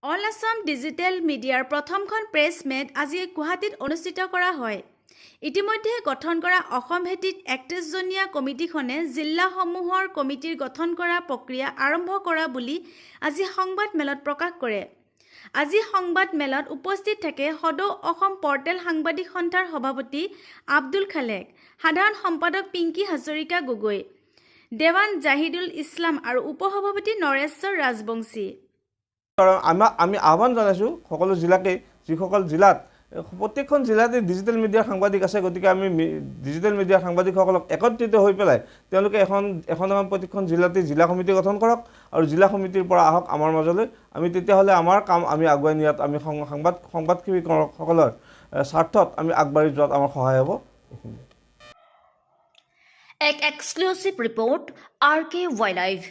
All Assam Digital Mediaৰ প্ৰথমখন press mat আজি গুৱাহাটীত অনুষ্ঠিত কৰা হয়। ইতিমধ্যে গঠন কৰা অসম ভিত্তিক 31 জনীয়া কমিটিখনে জিলাসমূহৰ কমিটিৰ গঠন কৰা প্ৰক্ৰিয়া আৰম্ভ কৰা বুলি আজি সংবাদ মেলত প্ৰকাশ কৰে। আজি সংবাদ মেলত উপস্থিত থাকে সদৌ অসম পৰ্টেল সাংবাদিক সন্থাৰ সভাপতি আব্দুল খালেক, সাধাৰণ সম্পাদক পিংকি হাজৰিকা গগৈ, দেৱান জাহিদুল ইছলাম আৰু উপসভাপতি নৰেশ্বৰ ৰাজবংশী। আমি আহ্বান জানাইছো সকলো জিলাকে যিসকল জিলাত প্ৰত্যেকখন জিলাতে ডিজিটেল মিডিয়াৰ সাংবাদিক আছে, গতিকে আমি ডিজিটেল মিডিয়াৰ সাংবাদিকসকলক একত্ৰিত হৈ পেলাই তেওঁলোকে এখন প্ৰত্যেকখন জিলাতে জিলা সমিতি গঠন কৰক আৰু জিলা সমিতিৰ পৰা আহক আমাৰ মাজলৈ। আমি তেতিয়াহ'লে আমাৰ কাম আমি আগুৱাই নিয়াত আমি সংবাদসেৱীসকলৰ স্বাৰ্থত আমি আগবাঢ়ি যোৱাত আমাৰ সহায় হ'ব। এক এক্সক্লুসিভ ৰিপোৰ্ট RKY Live।